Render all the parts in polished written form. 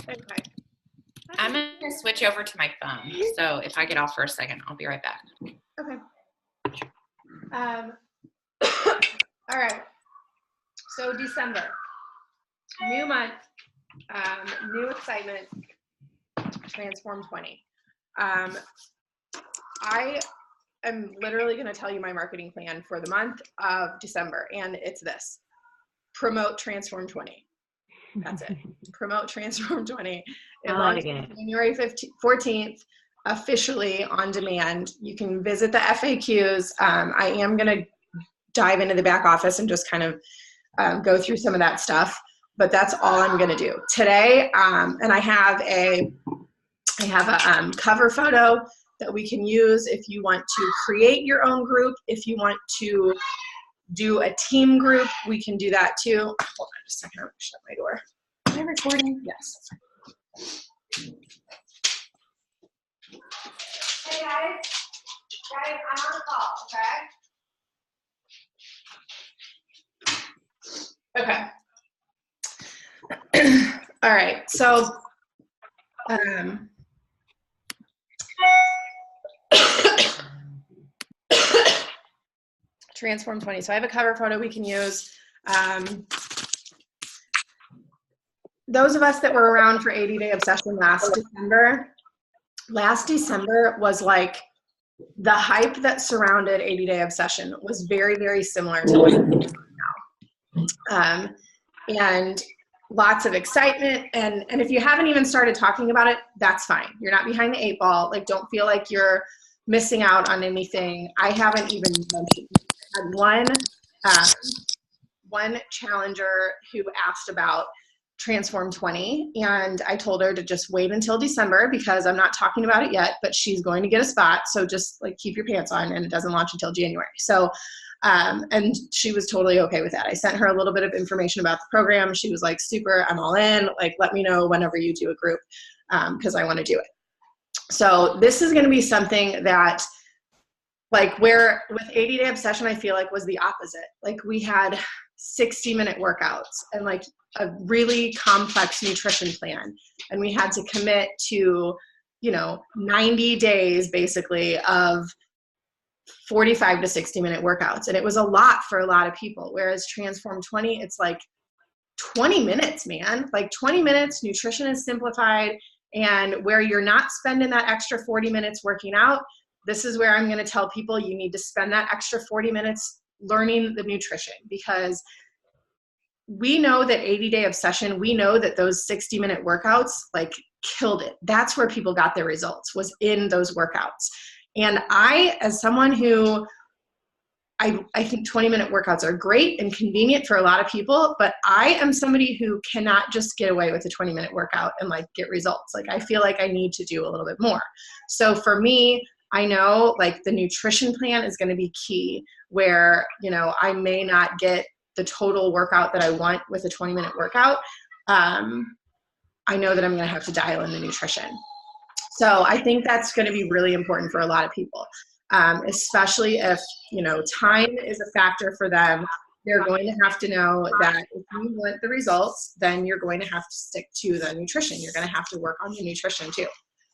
Okay. I'm going to switch over to my phone. So if I get off for a second, I'll be right back. Okay. All right. So December, new month, new excitement, Transform 20. I am literally going to tell you my marketing plan for the month of December, and it's this: promote Transform 20. That's it. Promote Transform 20. It launched January 14th, officially on demand. You can visit the FAQs. I am going to dive into the back office and just kind of go through some of that stuff, but that's all I'm going to do today. And I have a cover photo that we can use if you want to create your own group. If you want to do a team group, we can do that too. Hold on just a second, I'm gonna shut my door. Am I recording? Yes. Hey guys, I'm on a call, okay? Okay. All right, so Transform 20. So I have a cover photo we can use. Those of us that were around for 80-Day Obsession last December was like the hype that surrounded 80-Day Obsession was very, very similar to what we're doing now. And lots of excitement. And if you haven't even started talking about it, that's fine. You're not behind the 8 ball. Like, don't feel like you're missing out on anything. I haven't even mentioned. I had one challenger who asked about Transform 20, and I told her to just wait until December because I'm not talking about it yet, but she's going to get a spot. So just like keep your pants on, and it doesn't launch until January. So, and she was totally okay with that. I sent her a little bit of information about the program. She was like, super, I'm all in. Like, let me know whenever you do a group because I want to do it. So this is going to be something that, like, where with 80-Day Obsession, I feel like was the opposite. Like, we had 60-minute workouts and like a really complex nutrition plan. And we had to commit to, 90 days basically of 45 to 60-minute workouts. And it was a lot for a lot of people. Whereas Transform 20, it's like 20 minutes, man. Like 20 minutes, nutrition is simplified, and where you're not spending that extra 40 minutes working out, this is where I'm going to tell people you need to spend that extra 40 minutes learning the nutrition, because we know that 80-Day Obsession, we know that those 60-minute workouts like killed it. That's where people got their results, was in those workouts. And I, as someone who, I think 20-minute workouts are great and convenient for a lot of people, but I am somebody who cannot just get away with a 20-minute workout and like get results. Like, I feel like I need to do a little bit more. So for me, I know like the nutrition plan is going to be key, where, I may not get the total workout that I want with a 20-minute workout. I know that I'm going to have to dial in the nutrition. So I think that's going to be really important for a lot of people, especially if, time is a factor for them. They're going to have to know that if you want the results, then you're going to have to stick to the nutrition. You're going to have to work on the nutrition too.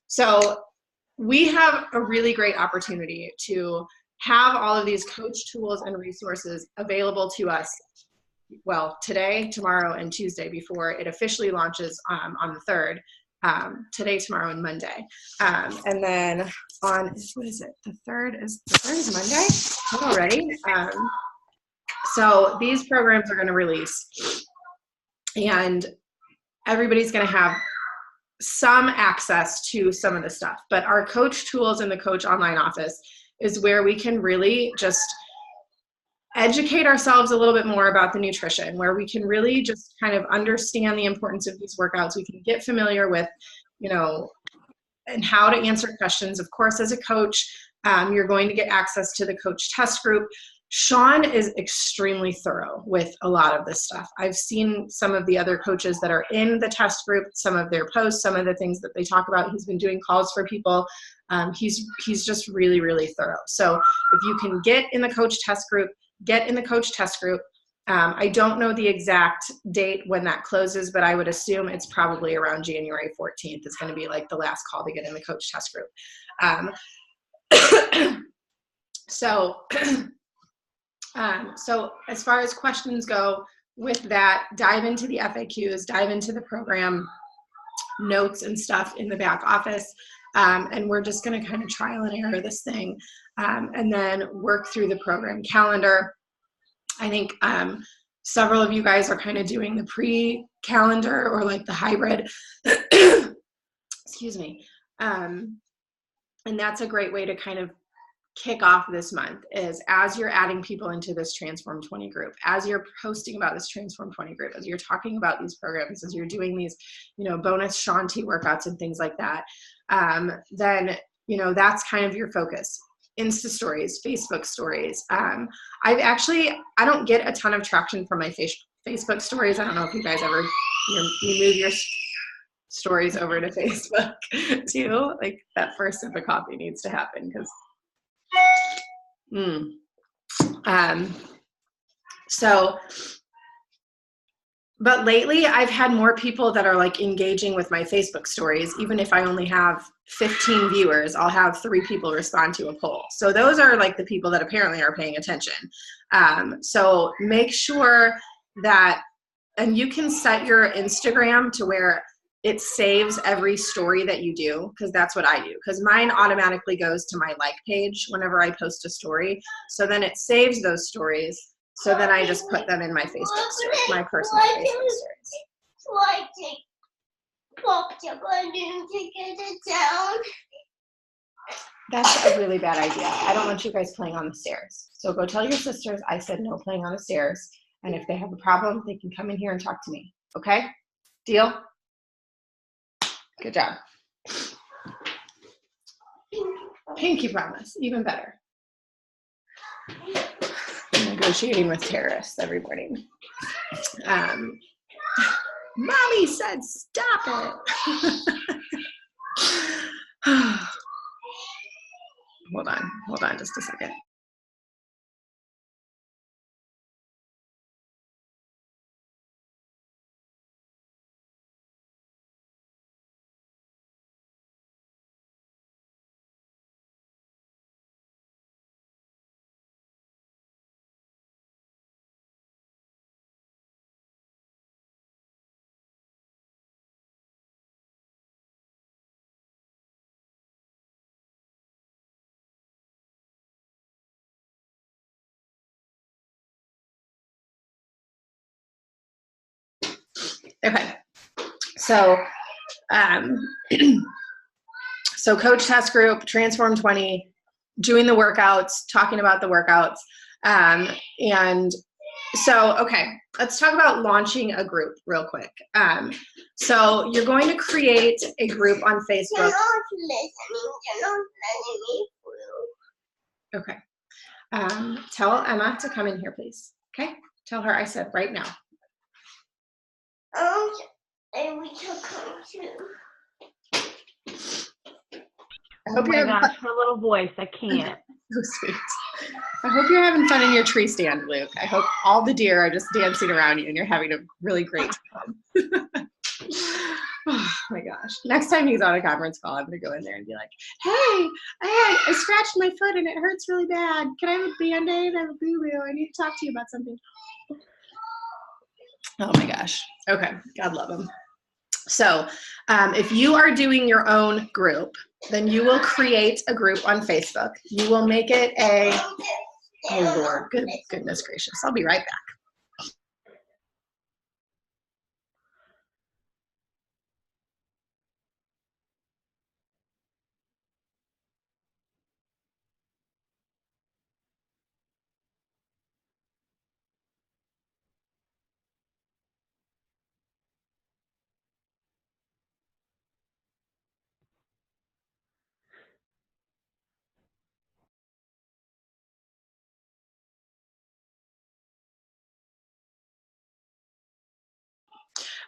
So we have a really great opportunity to have all of these coach tools and resources available to us, well, today, tomorrow, and Tuesday before it officially launches on the 3rd. Today, tomorrow, and Monday. And then on, what is it? The 3rd is Monday already. So these programs are going to release, and everybody's going to have some access to some of the stuff. But our coach tools in the Coach Online Office is where we can really just educate ourselves a little bit more about the nutrition, where we can really just kind of understand the importance of these workouts. We can get familiar with, and how to answer questions. Of course, as a coach, you're going to get access to the coach test group. Sean is extremely thorough with a lot of this stuff. I've seen some of the other coaches that are in the test group, some of their posts, some of the things that they talk about. He's been doing calls for people. He's just really, really thorough. So if you can get in the coach test group, get in the coach test group. I don't know the exact date when that closes, but I would assume it's probably around January 14th. It's going to be like the last call to get in the coach test group. So as far as questions go with that, dive into the FAQs, dive into the program notes and stuff in the back office. And we're just going to kind of trial and error this thing, and then work through the program calendar. I think several of you guys are kind of doing the pre-calendar or like the hybrid. Excuse me. And that's a great way to kind of kick off this month, is as you're adding people into this Transform 20 group, as you're posting about this Transform 20 group, as you're talking about these programs, as you're doing these, bonus Shanti workouts and things like that, then, that's kind of your focus. Insta stories, Facebook stories. I don't get a ton of traction from my Facebook stories. I don't know if you guys ever, you move your stories over to Facebook too. Like that first sip of coffee needs to happen because but lately I've had more people that are like engaging with my Facebook stories. Even if I only have 15 viewers, I'll have 3 people respond to a poll. So those are like the people that apparently are paying attention. So make sure that, and you can set your Instagram to where it saves every story that you do, because that's what I do, because mine automatically goes to my like page whenever I post a story. So then it saves those stories. So then I just put them in my Facebook stories, my personal Facebook stories. That's a really bad idea. I don't want you guys playing on the stairs. So go tell your sisters I said no playing on the stairs. And if they have a problem, they can come in here and talk to me. Okay? Deal? Good job. Pinky promise, even better. I'm negotiating with terrorists every morning. Mommy said stop it. Hold on just a second. Okay, so so coach test group, Transform 20, doing the workouts, talking about the workouts, and so okay, let's talk about launching a group real quick. So you're going to create a group on Facebook. You're not letting me through. Okay, tell Emma to come in here, please. Okay, tell her I said right now. And we took home too. Oh my gosh, her little voice, I can't. So sweet. I hope you're having fun in your tree stand, Luke. I hope all the deer are just dancing around you and you're having a really great time. Oh my gosh. Next time he's on a conference call, I'm going to go in there and be like, hey, I scratched my foot and it hurts really bad. Can I have a Band-Aid? I have a boo-boo. I need to talk to you about something. Oh my gosh. Okay. God love him. So if you are doing your own group, then you will create a group on Facebook. You will make it a, oh Lord, goodness gracious. I'll be right back.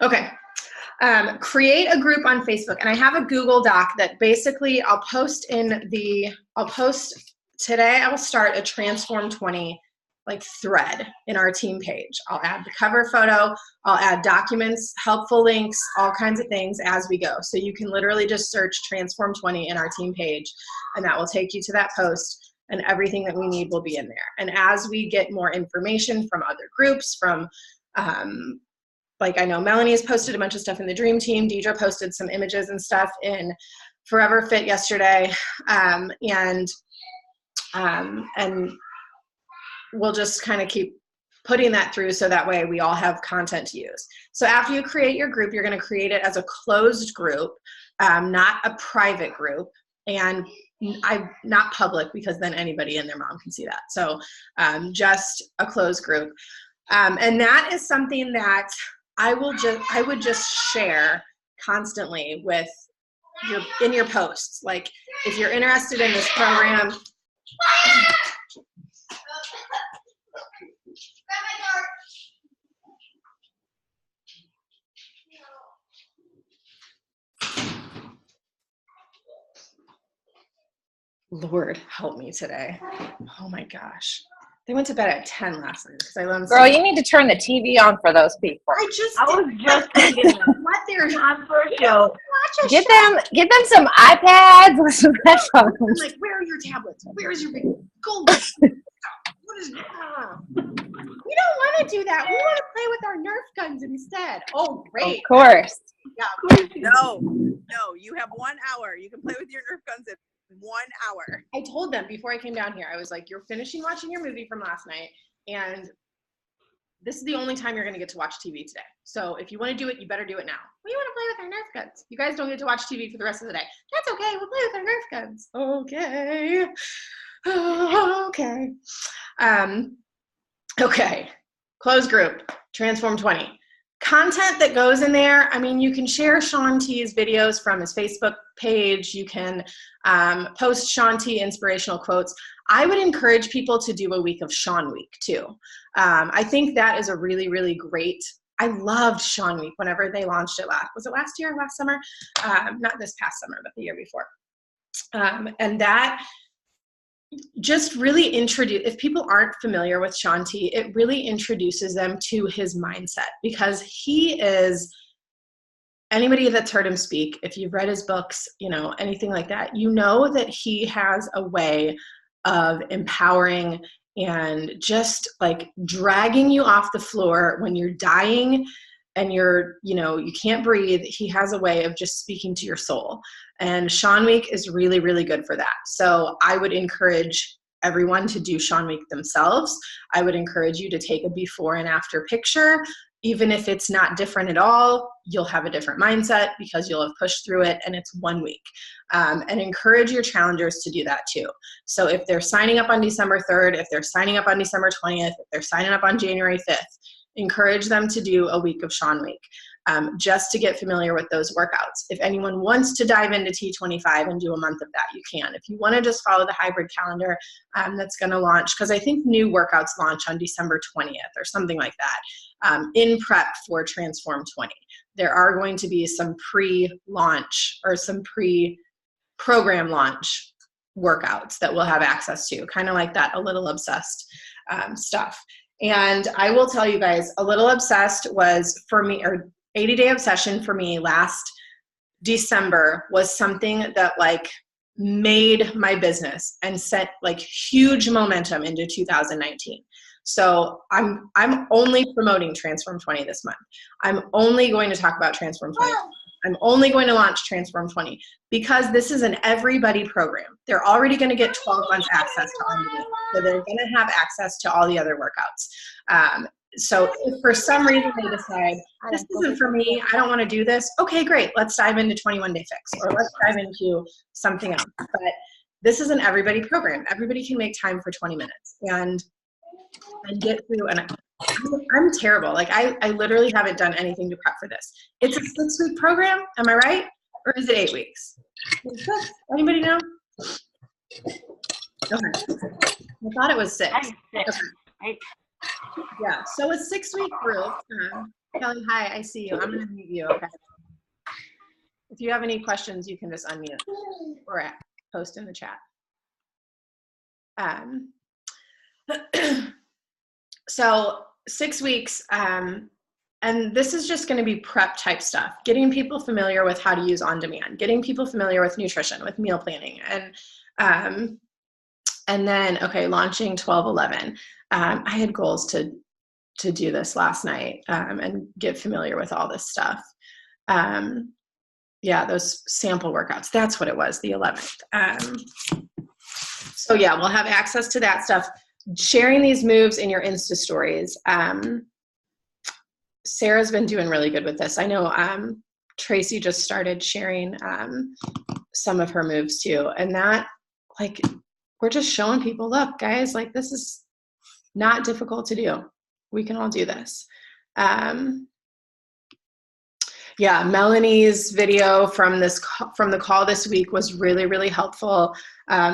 Okay, create a group on Facebook, and I have a Google Doc that basically I'll post today. I will start a Transform 20 like thread in our team page. I'll add the cover photo, I'll add documents, helpful links, all kinds of things as we go. So you can literally just search Transform 20 in our team page, and that will take you to that post, and everything that we need will be in there. And as we get more information from other groups, from like I know Melanie has posted a bunch of stuff in the Dream Team, Deidre posted some images and stuff in Forever Fit yesterday, and we'll just kind of keep putting that through so that way we all have content to use. So after you create your group, you're going to create it as a closed group, not a private group, and not public, because then anybody and their mom can see that. So just a closed group. And that is something that I would just share constantly with in your posts. Like if you're interested in this program, Lord help me today. Oh my gosh. They went to bed at 10 last night because I let them Girl, you need to turn the TV on for those people. I was just thinking that. what they're Time for a show. Get them some iPads or some headphones. I'm like, where are your tablets? Where's your big gold? What is we don't want to do that. We want to play with our Nerf guns instead. Oh, great. Of course. Yeah. No, you have 1 hour. You can play with your Nerf guns in 1 hour. I told them before I came down here, I was like, you're finishing watching your movie from last night, and this is the only time you're going to get to watch TV today. So if you want to do it, you better do it now. We want to play with our Nerf guns. You guys don't get to watch TV for the rest of the day. That's okay. We'll play with our Nerf guns. Okay. Okay. Okay. Closed group. Transform 20. Content that goes in there, I mean, you can share Shaun T's videos from his Facebook page. You can post Shaun T inspirational quotes. I would encourage people to do a week of Shaun Week too. I think that is a really, really great, I loved Shaun Week whenever they launched it was it last year or last summer? Not this past summer, but the year before. And that just really if people aren't familiar with Shaun T, it really introduces them to his mindset, because he is, anybody that's heard him speak, if you've read his books, anything like that, you know that he has a way of empowering and just like dragging you off the floor when you're dying and you can't breathe. He has a way of just speaking to your soul. And Shaun Week is really, really good for that. So I would encourage everyone to do Shaun Week themselves. I would encourage you to take a before and after picture. Even if it's not different at all, you'll have a different mindset because you'll have pushed through it, and it's 1 week. And encourage your challengers to do that too. So if they're signing up on December 3rd, if they're signing up on December 20th, if they're signing up on January 5th, encourage them to do a week of Shaun Week, just to get familiar with those workouts. If anyone wants to dive into T25 and do a month of that, you can. If you want to just follow the hybrid calendar that's going to launch, because I think new workouts launch on December 20th or something like that, in prep for Transform 20. There are going to be some pre-launch or some pre-program launch workouts that we'll have access to, kind of like that A Little Obsessed stuff. And I will tell you guys, A Little Obsessed was for me, or 80 Day Obsession for me last December was something that like made my business and set like huge momentum into 2019. So I'm only promoting Transform 20 this month. I'm only going to talk about Transform 20. I'm only going to launch Transform 20 because this is an everybody program. They're already going to get 12 months access to Unlimited. So they're going to have access to all the other workouts. So if for some reason they decide, this isn't for me, I don't want to do this, okay, great, let's dive into 21 Day Fix, or let's dive into something else. But this is an everybody program. Everybody can make time for 20 minutes and get through. And I'm terrible. Like I literally haven't done anything to prep for this. It's a 6-week program, am I right? Or is it 8 weeks? Anybody know? Okay. I thought it was 6. Okay. Yeah, so a 6-week group. Kelly, hi, I see you. I'm going to mute you, okay? If you have any questions, you can just unmute or post in the chat. So 6 weeks, and this is just going to be prep type stuff, getting people familiar with how to use on demand, getting people familiar with nutrition, with meal planning, and then, okay, launching 12/11. I had goals to do this last night, and get familiar with all this stuff. Yeah, those sample workouts, that's what it was, the 11th. So yeah, we'll have access to that stuff. Sharing these moves in your Insta stories. Sarah's been doing really good with this. I know Tracy just started sharing some of her moves too. And that, like, we're just showing people, look, guys, like, this is not difficult to do. We can all do this. Yeah, Melanie's video from the call this week was really, really helpful.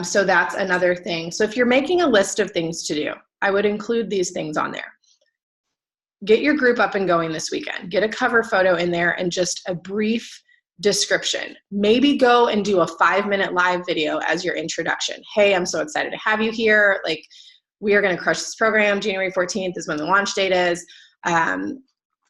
So that's another thing. So if you're making a list of things to do, I would include these things on there. Get your group up and going this weekend. Get a cover photo in there and just a brief description. Maybe go and do a 5-minute live video as your introduction. Hey, I'm so excited to have you here. Like, we are going to crush this program. January 14th is when the launch date is.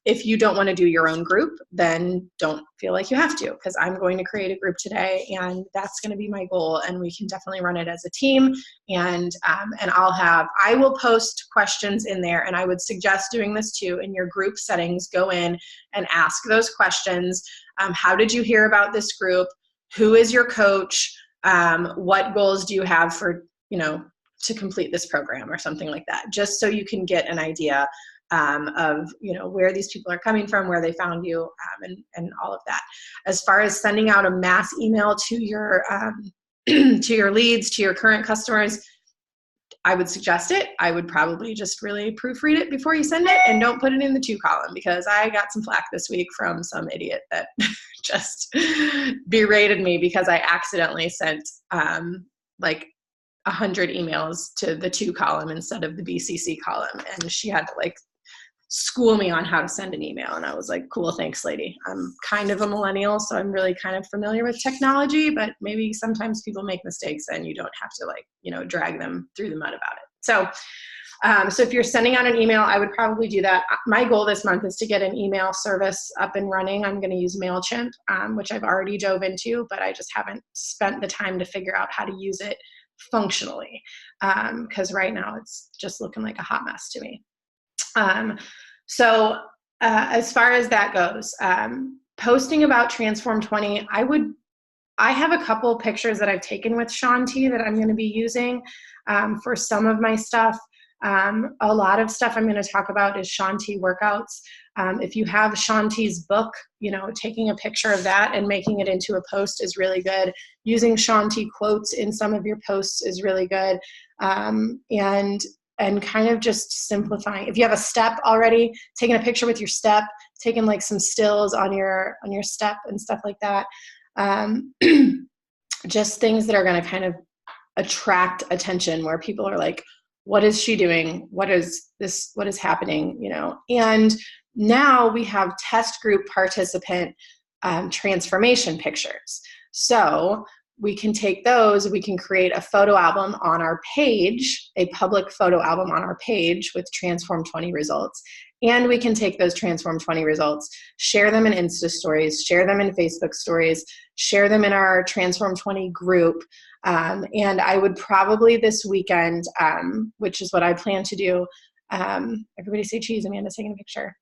If you don't want to do your own group, then don't feel like you have to, because I'm going to create a group today, and that's going to be my goal, and we can definitely run it as a team. And I will post questions in there, and I would suggest doing this too in your group settings. Go in and ask those questions. How did you hear about this group? Who is your coach? What goals do you have for, to complete this program, or something like that, just so you can get an idea of where these people are coming from, where they found you, and all of that. As far as sending out a mass email to your to your leads, to your current customers, I would suggest it. I would probably just really proofread it before you send it, and don't put it in the to column, because I got some flack this week from some idiot that just berated me because I accidentally sent like 100 emails to the to column instead of the BCC column, and she had to like school me on how to send an email. And I was like, cool, thanks, lady. I'm kind of a millennial, so I'm really kind of familiar with technology, but maybe sometimes people make mistakes and you don't have to drag them through the mud about it. So if you're sending out an email, I would probably do that. My goal this month is to get an email service up and running. I'm going to use MailChimp, which I've already dove into, but I just haven't spent the time to figure out how to use it functionally, because right now it's just looking like a hot mess to me. So as far as that goes, posting about Transform 20, I have a couple pictures that I've taken with Shaun T that I'm going to be using for some of my stuff. A lot of stuff I'm going to talk about is Shaun T workouts. If you have Shaun T's book, taking a picture of that and making it into a post is really good. Using Shaun T quotes in some of your posts is really good. And kind of just simplifying. If you have a step already, taking a picture with your step, taking like some stills on your step and stuff like that. Just things that are going to kind of attract attention, where people are like, what is she doing? What is this? What is happening? And now we have test group participant transformation pictures. So we can take those, we can create a photo album on our page, a public photo album on our page with Transform 20 results. And we can take those Transform 20 results, share them in Insta stories, share them in Facebook stories, share them in our Transform 20 group. And I would probably this weekend, which is what I plan to do. Everybody say cheese, Amanda's taking a picture.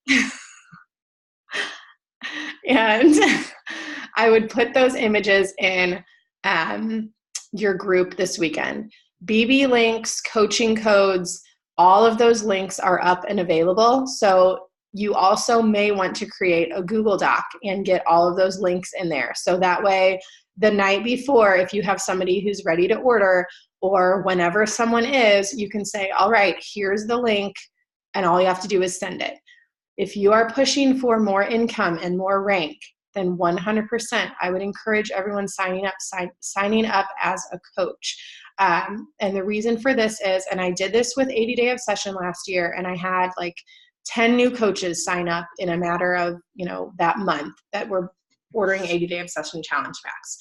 And I would put those images in your group this weekend. BB links, coaching codes, all of those links are up and available. So you also may want to create a Google Doc and get all of those links in there. So that way, the night before, if you have somebody who's ready to order, or whenever someone is, you can say, all right, here's the link, and all you have to do is send it. If you are pushing for more income and more rank, then 100%, I would encourage everyone signing up as a coach. And the reason for this is, and I did this with 80 Day Obsession last year, and I had like 10 new coaches sign up in a matter of, that month that were ordering 80-day obsession challenge packs.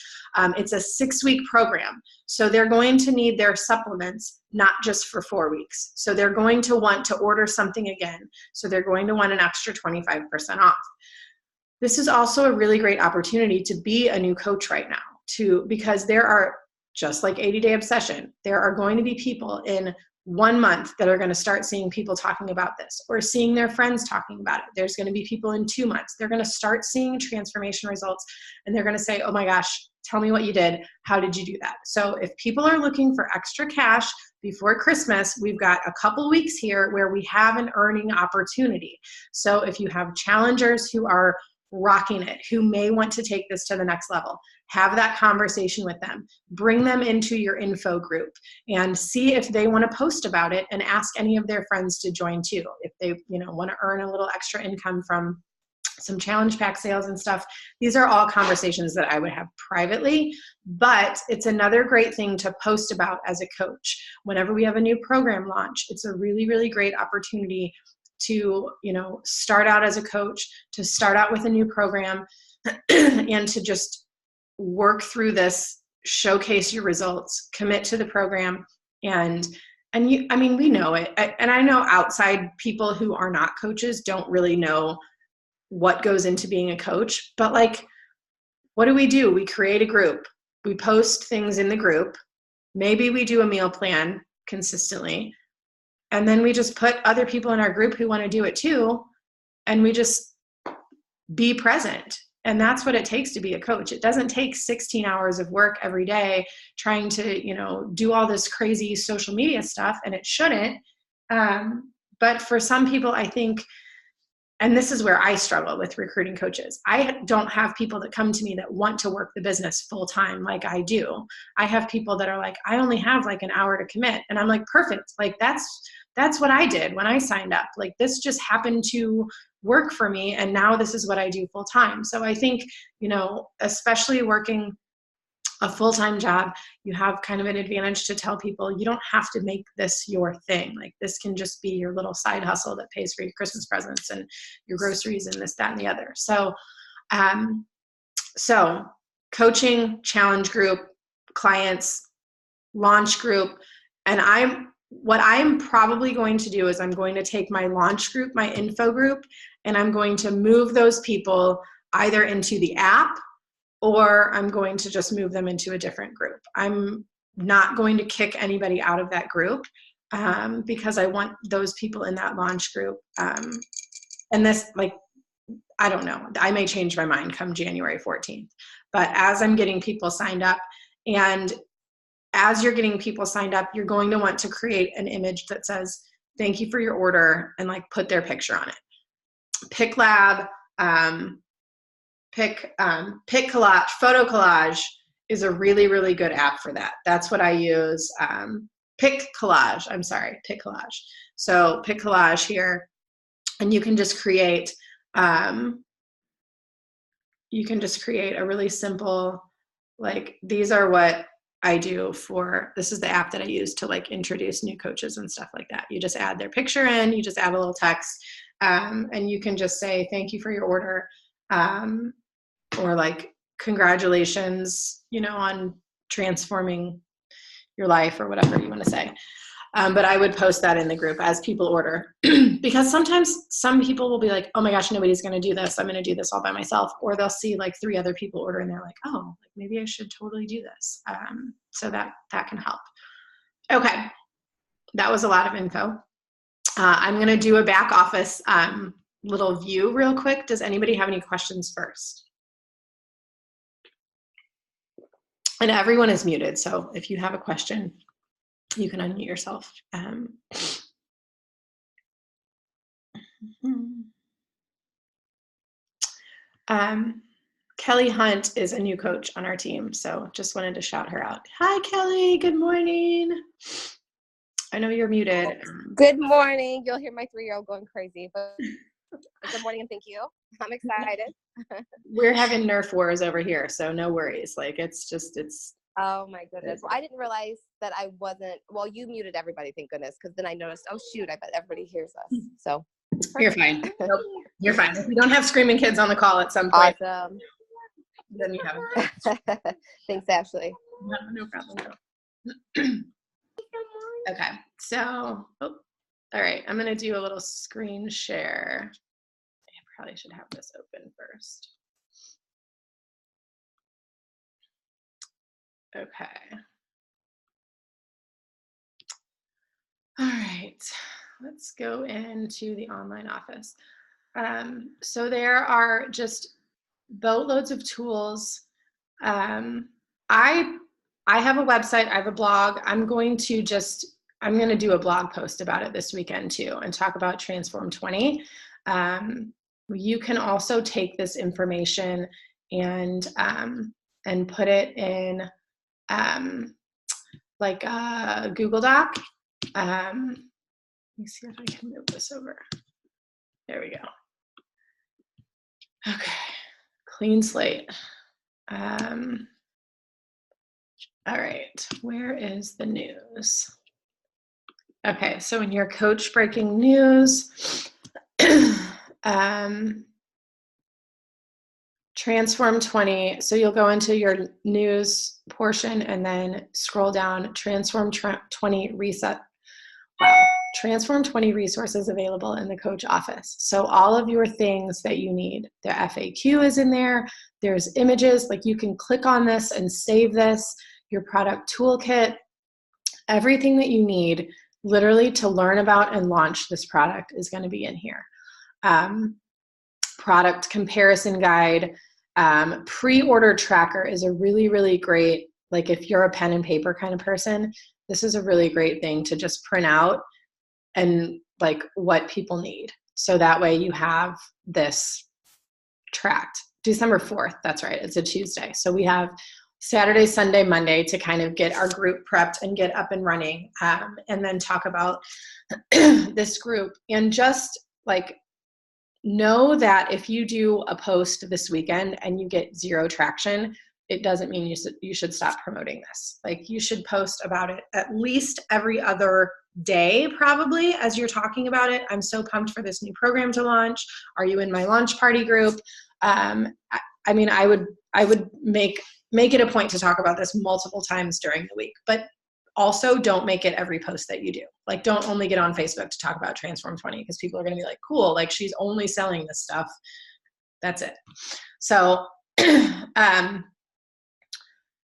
It's a 6-week program. So they're going to need their supplements, not just for 4 weeks. So they're going to want to order something again. So they're going to want an extra 25% off. This is also a really great opportunity to be a new coach right now, because there are, just like 80-day obsession, there are going to be people in 1 month that are going to start seeing people talking about this or seeing their friends talking about it. There's going to be people in 2 months. They're going to start seeing transformation results, and they're going to say, oh my gosh, tell me what you did. How did you do that? So if people are looking for extra cash before Christmas, we've got a couple weeks here where we have an earning opportunity. So if you have challengers who are rocking it, who may want to take this to the next level, have that conversation with them, bring them into your info group and see if they want to post about it, and ask any of their friends to join too. If they, want to earn a little extra income from some challenge pack sales and stuff. These are all conversations that I would have privately, but it's another great thing to post about as a coach. Whenever we have a new program launch, it's a really, really great opportunity to, start out as a coach, to start out with a new program and to just work through this, showcase your results, commit to the program. And we know it. And I know outside people who are not coaches don't really know what goes into being a coach, but what do? We create a group, we post things in the group. Maybe we do a meal plan consistently. And then we just put other people in our group who want to do it too. And we just be present. And that's what it takes to be a coach. It doesn't take 16 hours of work every day trying to, do all this crazy social media stuff, and it shouldn't. But for some people, I think, and this is where I struggle with recruiting coaches, I don't have people that come to me that want to work the business full time like I do. I have people that are like, I only have an hour to commit. And I'm like, perfect. That's what I did when I signed up. This just happened to work for me. And now this is what I do full time. So I think, especially working a full-time job, you have kind of an advantage to tell people you don't have to make this your thing. This can just be your little side hustle that pays for your Christmas presents and your groceries and this, that, and the other. So, coaching, challenge group, clients, launch group. And what I'm probably going to do is I'm going to take my launch group, my info group, and I'm going to move those people either into the app, or I'm going to just move them into a different group. I'm not going to kick anybody out of that group because I want those people in that launch group. And this, I don't know, I may change my mind come January 14th. But as I'm getting people signed up, and as you're getting people signed up, you're going to want to create an image that says, thank you for your order, and put their picture on it. Pick Lab, Pick Collage, Photo Collage is a really, really good app for that. That's what I use. Pick Collage. So Pick Collage here, and you can just create. You can just create a really simple, these are what I do for. This is the app that I use to introduce new coaches and stuff like that. You just add their picture in. You just add a little text, and you can just say thank you for your order. Or congratulations, on transforming your life, or whatever you want to say. But I would post that in the group as people order, because sometimes some people will be like, oh my gosh, nobody's going to do this. I'm going to do this all by myself. Or they'll see 3 other people order and they're like, oh, maybe I should totally do this. So that can help. Okay. That was a lot of info. I'm going to do a back office little view real quick. Does anybody have any questions first? And everyone is muted, so if you have a question, you can unmute yourself. Kelly Hunt is a new coach on our team, so just wanted to shout her out. Hi, Kelly. Good morning. I know you're muted. Good morning. You'll hear my 3-year-old going crazy, but good morning and thank you. I'm excited. We're having Nerf wars over here, so no worries. It's. Oh my goodness. Well, I didn't realize that I wasn't, well, you muted everybody, thank goodness, because then I noticed, oh shoot, I bet everybody hears us. So. You're fine. Nope. You're fine. If we don't have screaming kids on the call at some point. Awesome. Then you have it. Thanks, Ashley. No problem. Okay, so, all right, I'm gonna do a little screen share. I probably should have this open first. Okay. All right, let's go into the online office. So there are just boatloads of tools. I have a website, I have a blog. I'm going to do a blog post about it this weekend too and talk about Transform 20. You can also take this information and put it in like a Google Doc. Let me see if I can move this over. There we go. Okay, clean slate. All right, where is the news? Okay, so in your coach breaking news, Transform 20, so you'll go into your news portion and then scroll down, Transform 20 reset. Wow. Transform 20 resources available in the coach office. So all of your things that you need, the FAQ is in there. There's images, like you can click on this and save this, your product toolkit, everything that you need literally to learn about and launch this product is going to be in here. Product comparison guide, pre-order tracker is a really, really great, like if you're a pen and paper kind of person, this is a really great thing to just print out and like what people need. So that way you have this tracked. December 4th, that's right, it's a Tuesday. So we have Saturday, Sunday, Monday to kind of get our group prepped and get up and running, and then talk about this group. And just like know that if you do a post this weekend and you get 0 traction, it doesn't mean you should stop promoting this. Like you should post about it at least every other day, probably, as you're talking about it. I'm so pumped for this new program to launch. Are you in my launch party group? I mean, I would make it a point to talk about this multiple times during the week, but also don't make it every post that you do. Like don't only get on Facebook to talk about Transform 20 because people are going to be like, cool, like she's only selling this stuff. That's it. So,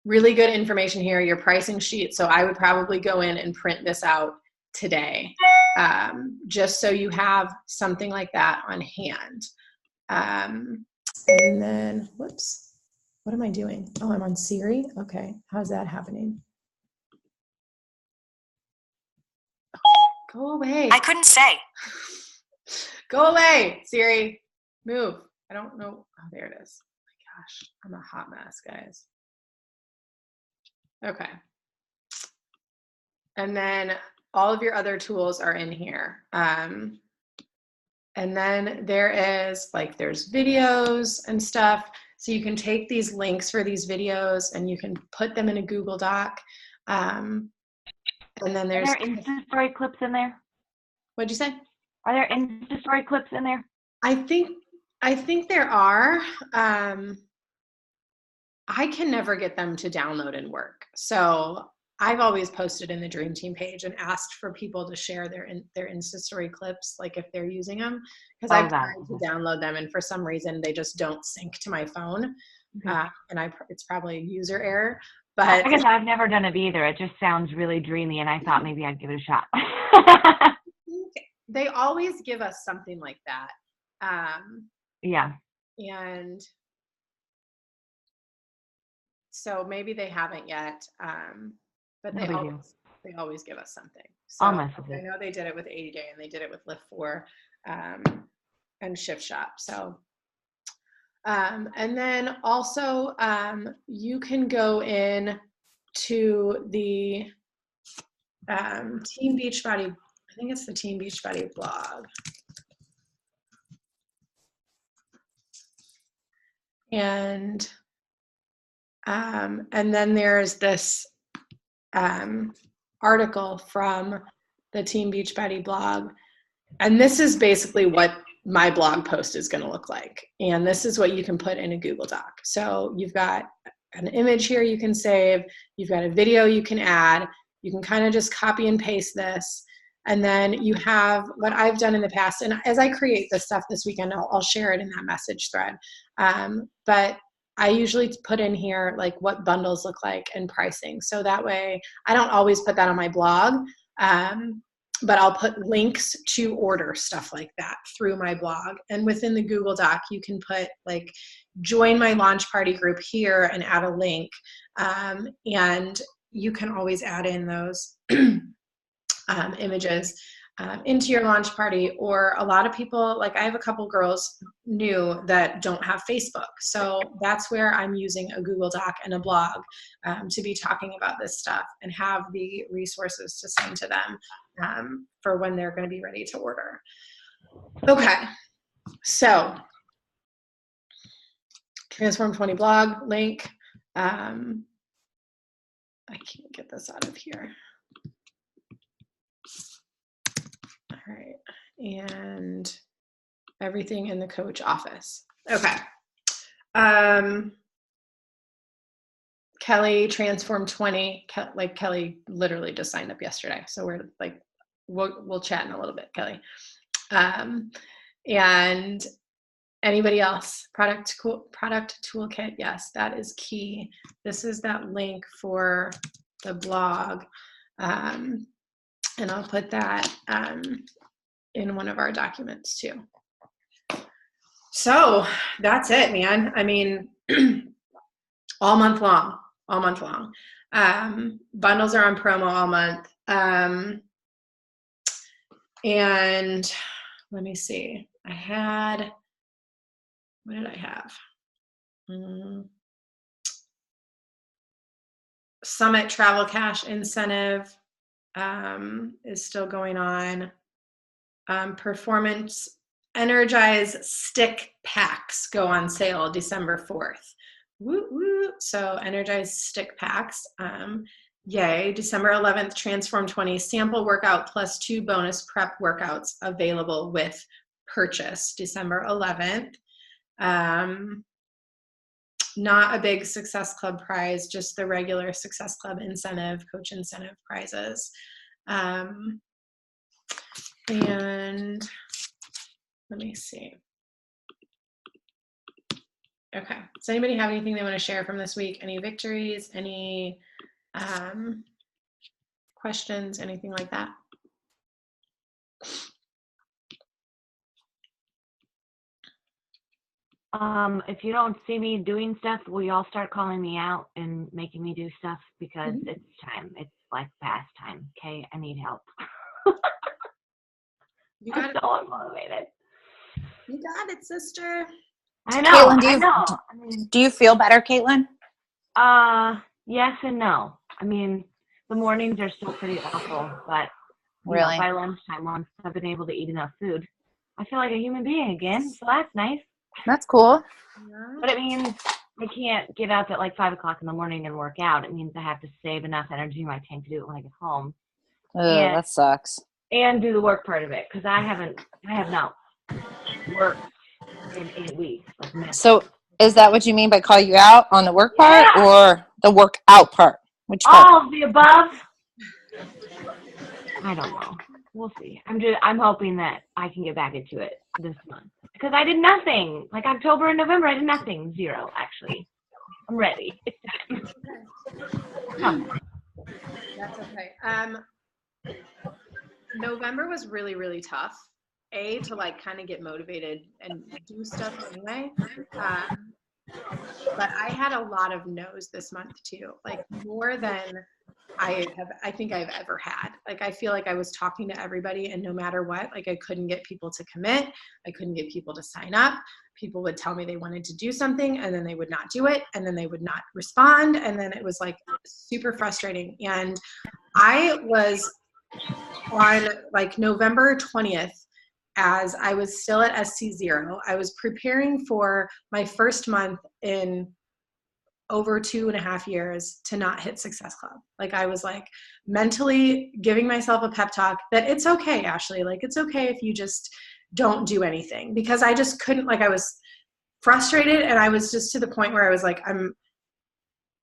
really good information here, your pricing sheet. So I would probably go in and print this out today, just so you have something like that on hand. And then, whoops, what am I doing? Oh, I'm on Siri. Okay, how's that happening? Go away. I couldn't say. Go away, Siri. Move. I don't know. Oh, there it is. Oh my gosh, I'm a hot mess, guys. Okay. And then all of your other tools are in here. And then there is like, there's videos and stuff. So you can take these links for these videos and you can put them in a Google Doc. And then there's— Are there Insta story clips in there? What'd you say? Are there Insta story clips in there? I think there are. I can never get them to download and work. So I've always posted in the Dream Team page and asked for people to share their Insta story clips, like if they're using them, because I've tried to download them and for some reason they just don't sync to my phone. And it's probably a user error. But I guess I've never done it either. It just sounds really dreamy, and I thought maybe I'd give it a shot. They always give us something like that. Yeah. And so maybe they haven't yet, but they always give us something. So I know they did it with 80 Day and they did it with Lift 4 and Shift Shop. So, and then also you can go in to the Team Beachbody, I think it's the Team Beachbody blog. And then there's this article from the Team Beachbody blog. And this is basically what my blog post is going to look like. And this is what you can put in a Google Doc. So you've got an image here you can save. You've got a video you can add. You can kind of just copy and paste this. And then you have what I've done in the past. And as I create this stuff this weekend, I'll share it in that message thread. But I usually put in here like what bundles look like and pricing. So that way, I don't always put that on my blog, but I'll put links to order stuff like that through my blog. And within the Google Doc, you can put like, join my launch party group here and add a link. And you can always add in those images into your launch party. Or a lot of people, like I have a couple girls new that don't have Facebook. So that's where I'm using a Google Doc and a blog to be talking about this stuff and have the resources to send to them for when they're going to be ready to order. Okay, so Transform 20 blog link. I can't get this out of here. All right, and everything in the coach office. Okay. Kelly, Transform 20, like Kelly literally just signed up yesterday. So we're like, we'll chat in a little bit, Kelly. And anybody else? Product toolkit, yes, that is key. This is that link for the blog. And I'll put that in one of our documents too. So that's it, man. I mean, all month long. Bundles are on promo all month. And let me see. What did I have? Summit Travel Cash Incentive is still going on. Performance Energize Stick Packs go on sale December 4th. Woo woo. So Energize Stick Packs. Yay. December 11th, Transform 20 sample workout plus 2 bonus prep workouts available with purchase. December 11th. Not a big Success Club prize, just the regular Success Club incentive, coach incentive prizes. And let me see. Okay, does anybody have anything they want to share from this week? Any victories, any questions, anything like that? If you don't see me doing stuff, will you all start calling me out and making me do stuff? Because it's time. It's like past time. Okay, I need help. You got it. I'm so unmotivated. You got it, sister. I know. Caitlin, do you feel better, Caitlin? Yes and no. I mean, the mornings are still pretty awful, but Really? By lunchtime, once I've been able to eat enough food, I feel like a human being again. So that's nice. That's cool. Yeah. But it means I can't get up at like 5 o'clock in the morning and work out. It means I have to save enough energy in my tank to do it when I get home. That sucks. And do the work part of it, because I have not worked in 8 weeks. So is that what you mean by call you out on the work part or the work out part? Which part? All of the above. I don't know. We'll see. I'm hoping that I can get back into it this month. Because I did nothing. Like October and November, I did nothing. 0, actually. I'm ready. It's time. That's okay. November was really, really tough. To like kind of get motivated and do stuff anyway. But I had a lot of no's this month too, like more than I think I've ever had. Like I feel like I was talking to everybody and no matter what, like I couldn't get people to commit. I couldn't get people to sign up. People would tell me they wanted to do something and then they would not do it and then they would not respond. And then it was like super frustrating. And I was on like November 20th, as I was still at SC0, I was preparing for my first month in over 2.5 years to not hit Success Club. Like I was like mentally giving myself a pep talk that it's okay, Ashley. Like it's okay if you just don't do anything, because I just couldn't, like, I was frustrated, and I was just to the point where I was like,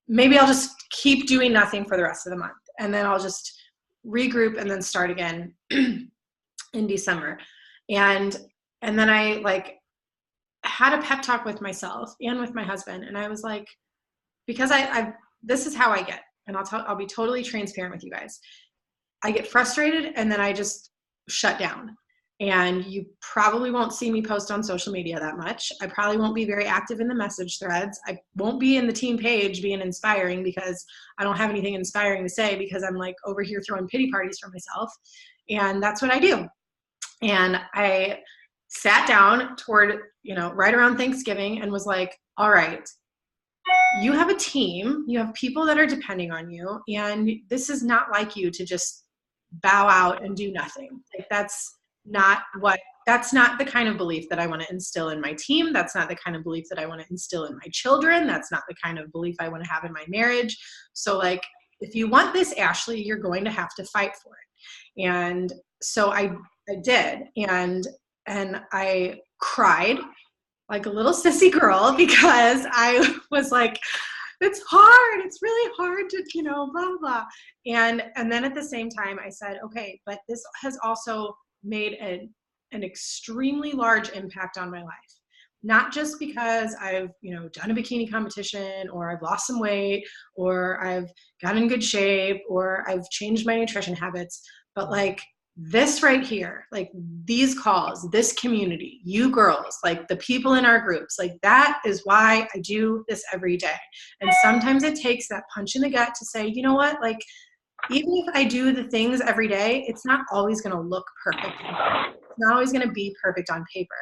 maybe I'll just keep doing nothing for the rest of the month, and then I'll just regroup and then start again in December. And then I like had a pep talk with myself and with my husband, and I was like, because I this is how I get, and I'll be totally transparent with you guys. I get frustrated, and then I just shut down. And you probably won't see me post on social media that much. I probably won't be very active in the message threads. I won't be in the team page being inspiring, because I don't have anything inspiring to say, because I'm like over here throwing pity parties for myself. And that's what I do. And I sat down toward, right around Thanksgiving, and was like, all right, you have a team, you have people that are depending on you, and this is not like you to just bow out and do nothing. Like, that's not the kind of belief that I want to instill in my team. That's not the kind of belief that I want to instill in my children. That's not the kind of belief I want to have in my marriage. So, like, if you want this, Ashley, you're going to have to fight for it. And so I did. And I cried like a little sissy girl, because I was like, it's hard. It's really hard to, blah, blah. And then at the same time, I said, okay, but this has also made an extremely large impact on my life. Not just because I've, done a bikini competition, or I've lost some weight, or I've gotten in good shape, or I've changed my nutrition habits, but like this right here, like these calls, this community, you girls, like the people in our groups, like that is why I do this every day. And sometimes it takes that punch in the gut to say, you know what, like, even if I do the things every day, it's not always going to look perfect. It's not always going to be perfect on paper.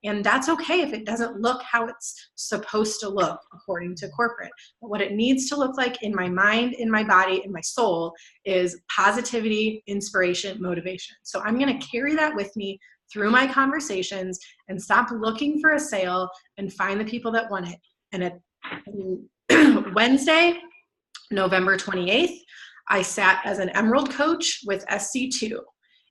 And that's okay if it doesn't look how it's supposed to look according to corporate. But what it needs to look like in my mind, in my body, in my soul is positivity, inspiration, motivation. So I'm going to carry that with me through my conversations and stop looking for a sale and find the people that want it. And at Wednesday, November 28th, I sat as an Emerald coach with SC2,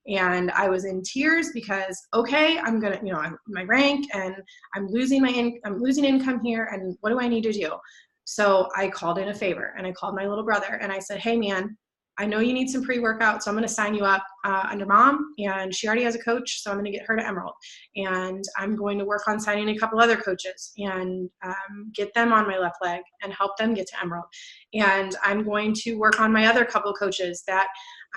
and I was in tears because, okay, I'm gonna, I'm my rank, and I'm losing income here, and what do I need to do? So I called in a favor, and I called my little brother, and I said, hey man, I know you need some pre-workout, so I'm going to sign you up under mom, and she already has a coach, so I'm going to get her to Emerald. And I'm going to work on signing a couple other coaches and get them on my left leg and help them get to Emerald. And I'm going to work on my other couple coaches that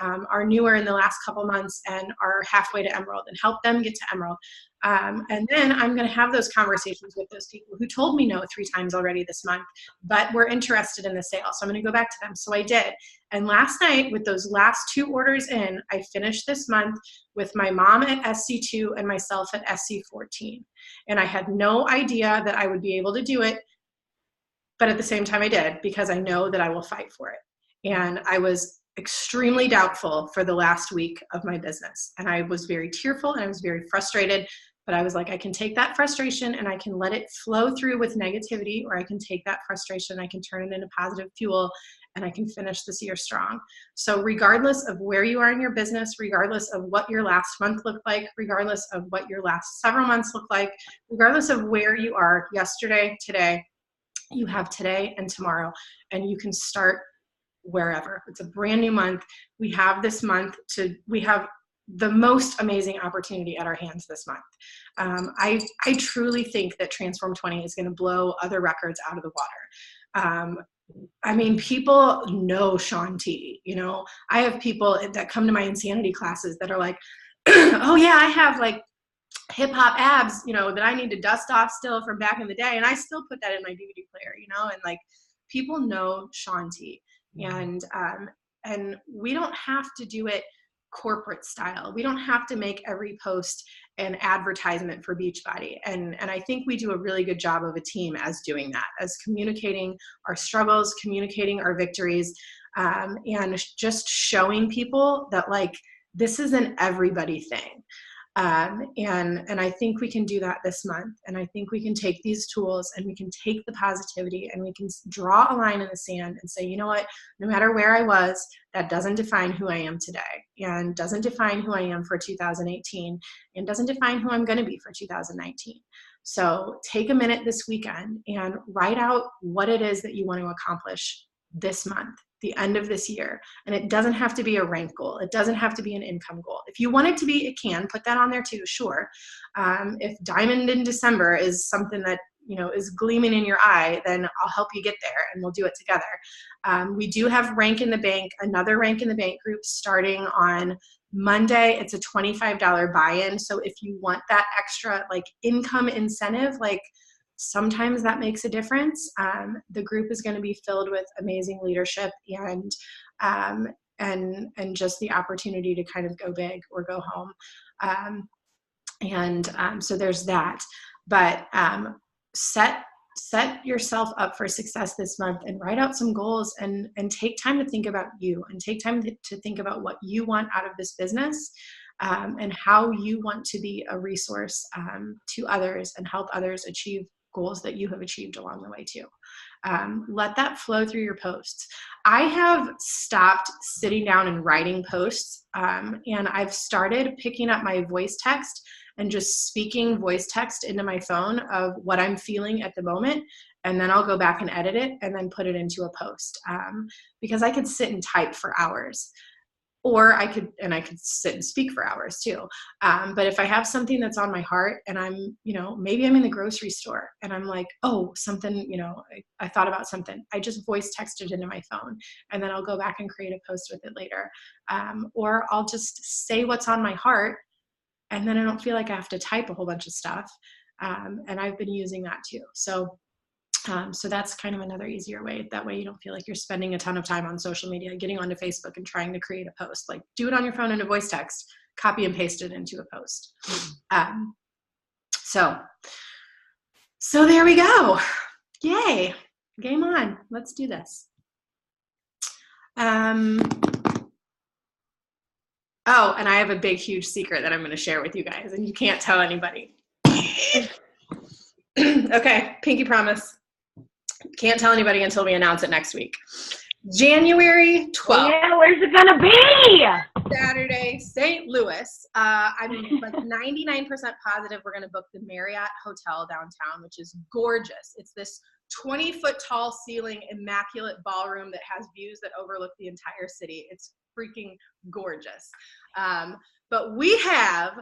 are newer in the last couple months and are halfway to Emerald, and help them get to Emerald. And then I'm going to have those conversations with those people who told me no 3 times already this month, but were interested in the sale. So I'm going to go back to them. So I did. And last night, with those last 2 orders in, I finished this month with my mom at SC2 and myself at SC14. And I had no idea that I would be able to do it, but at the same time I did, because I know that I will fight for it. And I was extremely doubtful for the last week of my business. And I was very tearful, and I was very frustrated. But I was like, I can take that frustration and I can let it flow through with negativity, or I can take that frustration, I can turn it into positive fuel, and I can finish this year strong. So regardless of where you are in your business, regardless of what your last month looked like, regardless of what your last several months look like, regardless of where you are yesterday, today, you have today and tomorrow, and you can start wherever. It's a brand new month. We have this month we have the most amazing opportunity at our hands this month. I truly think that Transform 20 is going to blow other records out of the water. I mean, people know Shaun T. I have people that come to my insanity classes that are like, oh yeah, I have like hip hop abs, that I need to dust off still from back in the day. And I still put that in my DVD player, and like people know Shaun T. And we don't have to do it corporate style. We don't have to make every post an advertisement for Beachbody. And I think we do a really good job of a team as doing that, as communicating our struggles, communicating our victories, and just showing people that like, this is an everybody thing. And I think we can do that this month. And I think we can take these tools and we can take the positivity and we can draw a line in the sand and say, you know what, no matter where I was, that doesn't define who I am today, and doesn't define who I am for 2018, and doesn't define who I'm going to be for 2019. So take a minute this weekend and write out what it is that you want to accomplish this month, the end of this year. And it doesn't have to be a rank goal. It doesn't have to be an income goal. If you want it to be, it can put that on there too, sure. If diamond in December is something that, you know, is gleaming in your eye, then I'll help you get there and we'll do it together. We do have Rank in the Bank, another Rank in the Bank group starting on Monday. It's a $25 buy-in. So if you want that extra like income incentive, like sometimes that makes a difference. The group is going to be filled with amazing leadership and just the opportunity to kind of go big or go home. So there's that. But set yourself up for success this month and write out some goals and take time to think about you and take time to think about what you want out of this business, and how you want to be a resource to others and help others achieve goals that you have achieved along the way too. Let that flow through your posts. I have stopped sitting down and writing posts, and I've started picking up my voice text and just speaking voice text into my phone of what I'm feeling at the moment. And then I'll go back and edit it and then put it into a post, because I could sit and type for hours. Or I could sit and speak for hours too. But if I have something that's on my heart and I'm, you know, maybe I'm in the grocery store and I'm like, oh, something, you know, I thought about something. I just voice text it into my phone and then I'll go back and create a post with it later. Or I'll just say what's on my heart and then I don't feel like I have to type a whole bunch of stuff. And I've been using that too. So that's kind of another easier way. That way you don't feel like you're spending a ton of time on social media, getting onto Facebook and trying to create a post. Like do it on your phone in a voice text, copy and paste it into a post. So there we go. Yay. Game on. Let's do this. Oh, and I have a big, huge secret that I'm going to share with you guys, and you can't tell anybody. Okay, pinky promise. Can't tell anybody until we announce it next week. January 12th. Yeah, where's it gonna be? Saturday, St. Louis. I'm like 99% positive we're gonna book the Marriott Hotel downtown, which is gorgeous. It's this 20-foot tall ceiling, immaculate ballroom that has views that overlook the entire city. It's freaking gorgeous. But we have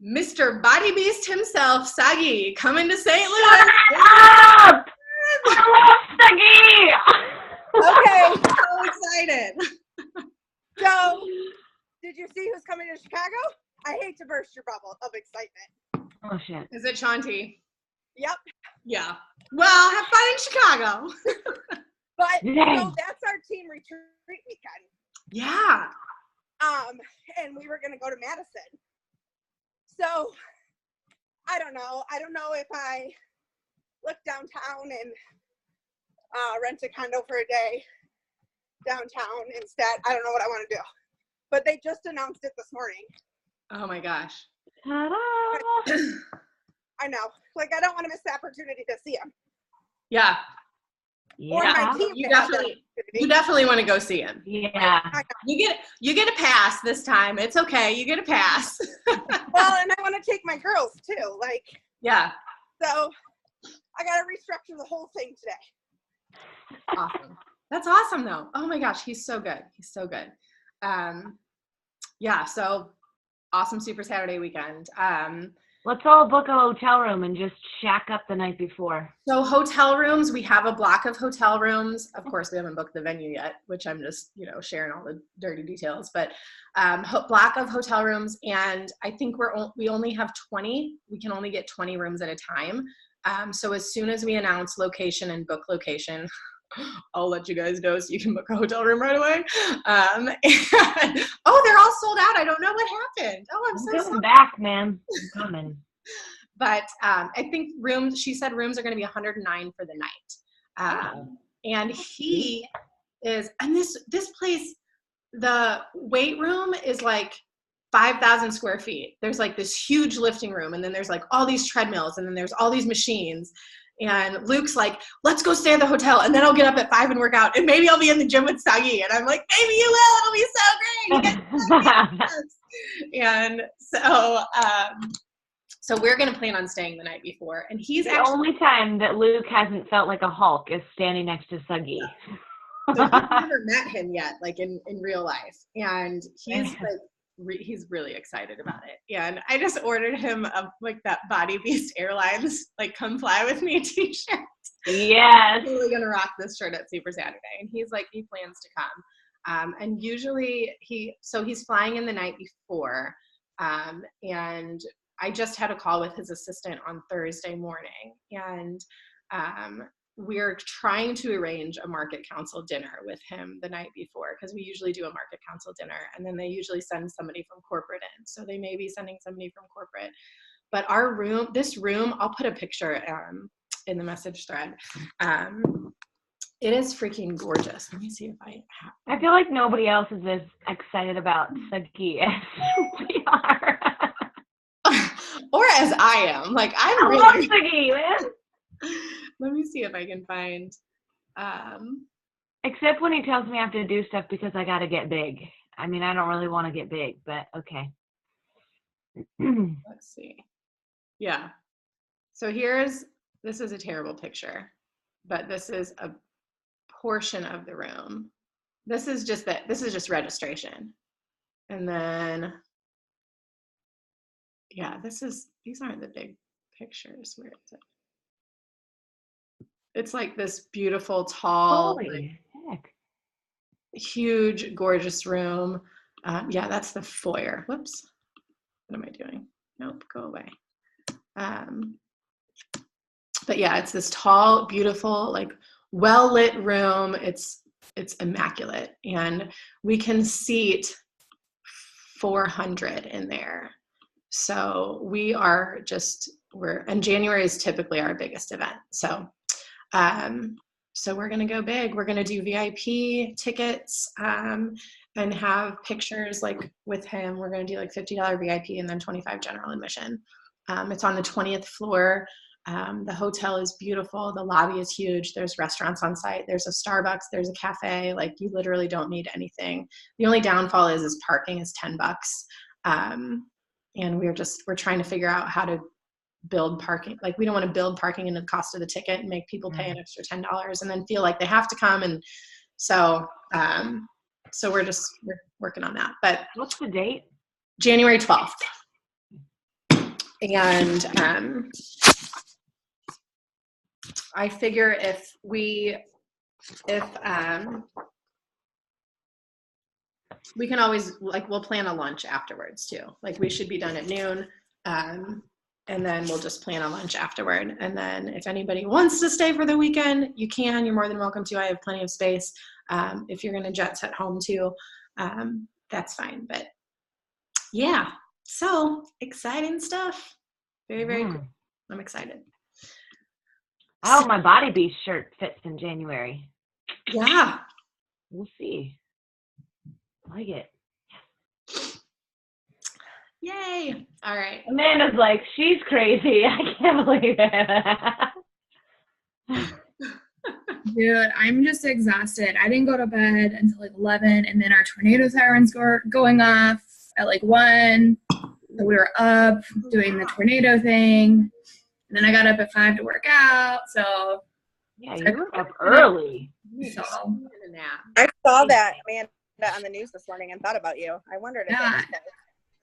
Mr. Body Beast himself, Sagi, coming to St. Louis. Up! I love Sagi! Okay, So excited. so did you see who's coming to Chicago? I hate to burst your bubble of excitement. Oh shit. Is it Shanti? Yep. Yeah. Well, have fun in Chicago. But Dang. so that's our team retreat weekend. Yeah. And we were gonna go to Madison. So I don't know if I look downtown and rent a condo for a day downtown instead. I don't know what I want to do. But they just announced it this morning. Oh my gosh. Ta-da! I know. Like, I don't want to miss the opportunity to see him. Yeah. Or Yeah. my team. You to have that definitely want to go see him. Yeah. You get a pass this time. It's okay. You get a pass. Well, and I want to take my girls too. Like, Yeah. so I got to restructure the whole thing today. Awesome. That's awesome though. Oh my gosh, he's so good. He's so good. Yeah, so awesome Super Saturday weekend. Let's all book a hotel room and just shack up the night before. So hotel rooms, we have a block of hotel rooms. Of course, we haven't booked the venue yet, which I'm just, sharing all the dirty details, but block of hotel rooms. And I think we only have 20. We can only get 20 rooms at a time. So as soon as we announce location and book location, I'll let you guys know so you can book a hotel room right away. And, they're all sold out. I don't know what happened. Oh, I'm so coming sorry. back, man. I'm coming. But I think she said rooms are going to be $109 for the night. And he is, and this place, the weight room is like 5,000 square feet. There's like this huge lifting room, and then there's like all these treadmills, and then there's all these machines. And Luke's like, let's go stay at the hotel, and then I'll get up at 5 and work out, and maybe I'll be in the gym with Sagi. And I'm like, maybe you will. It'll be so great. And so we're going to plan on staying the night before. And he's the only time that Luke hasn't felt like a Hulk is standing next to Suggy. So I've never met him yet, like in real life. And he's like, he's really excited about it. And I just ordered him like that Body Beast Airlines, like come fly with me t-shirt. Yes. I'm really gonna rock this shirt at Super Saturday. And he's like, he plans to come. And usually he's flying in the night before. And I just had a call with his assistant on Thursday morning. And we're trying to arrange a market council dinner with him the night before, because we usually do a market council dinner, and then they usually send somebody from corporate in. So they may be sending somebody from corporate. But this room, I'll put a picture in the message thread. It is freaking gorgeous. Let me see if I feel like nobody else is as excited about Suggy as we are. Or as I am. Like, I'm I love Suggy, man. Let me see if I can find. Except when he tells me I have to do stuff because I got to get big. I mean, I don't really want to get big, but okay. Let's see. Yeah. So this is a terrible picture, but this is a portion of the room. This is just registration. And then, yeah, these aren't the big pictures. Where is it? It's like this beautiful, tall, huge, gorgeous room. Yeah, that's the foyer. Whoops. What am I doing? Nope, go away. But yeah, it's this tall, beautiful, like well-lit room. It's immaculate. And we can seat 400 in there. So and January is typically our biggest event. So we're going to go big. We're going to do VIP tickets and have pictures like with him. We're going to do like $50 VIP and then $25 general admission. It's on the 20th floor. The hotel is beautiful. The lobby is huge. There's restaurants on site. There's a Starbucks. There's a cafe. Like, you literally don't need anything. The only downfall is parking is $10. And we're trying to figure out how to build parking. Like, we don't want to build parking into the cost of the ticket and make people pay an extra $10 and then feel like they have to come. And so we're working on that. But what's the date? January 12th. And I figure if we can always, like, we'll plan a lunch afterwards too. Like, we should be done at noon. And then we'll just plan a lunch afterward. And then if anybody wants to stay for the weekend, you can. You're more than welcome to. I have plenty of space. If you're going to jet set home too, that's fine. But yeah, so exciting stuff. Very, very cool. I'm excited. Oh, my Body Beast shirt fits in January. Yeah. We'll see. I like it. Yay. All right. Amanda's like, she's crazy. I can't believe it. Dude, I'm just exhausted. I didn't go to bed until like 11, and then our tornado sirens were going off at like 1. So we were up doing the tornado thing. And then I got up at 5 to work out. So yeah, you were up early. So I saw that, Amanda, on the news this morning and thought about you. I wondered if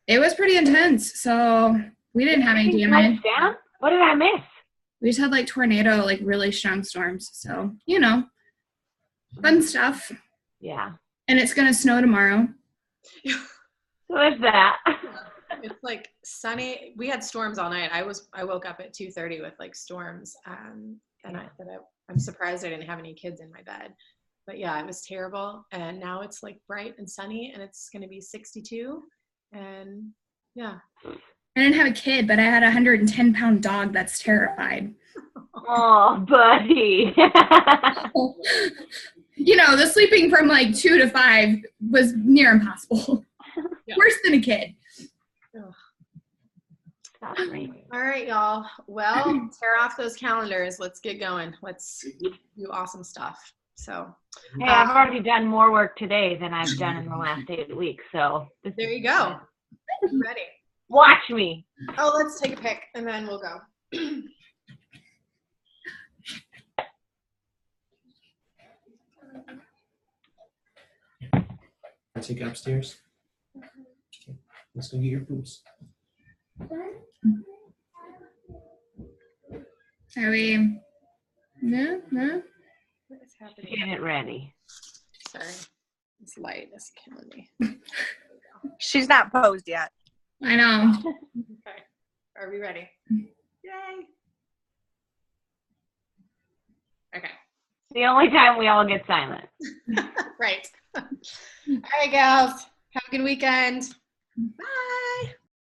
it was pretty intense. So we didn't have any damage. What did I miss? We just had like tornado, like really strong storms. So, fun stuff. Yeah. And it's going to snow tomorrow. So there's that. It's like sunny. We had storms all night. I woke up at 2:30 with like storms. And I'm surprised I didn't have any kids in my bed. But yeah, it was terrible. And now it's like bright and sunny, and it's going to be 62. And yeah. I didn't have a kid, but I had a 110-pound dog that's terrified. Oh, buddy. The sleeping from like 2 to 5 was near impossible. Yeah. Worse than a kid. Stop raining. All right, y'all. Well, tear off those calendars. Let's get going. Let's do awesome stuff. So, Hey, I've already done more work today than I've done in the last 8 weeks. So there you go. Ready. Watch me. Oh, let's take a pic and then we'll go. I'll take it upstairs. Okay. Let's go get your boots. Are we? No, no. What is happening? Getting it ready. Sorry. This light is killing me. She's not posed yet. I know. Okay. Are we ready? Yay. Okay. The only time we all get silent. Right. All right, gals. Have a good weekend.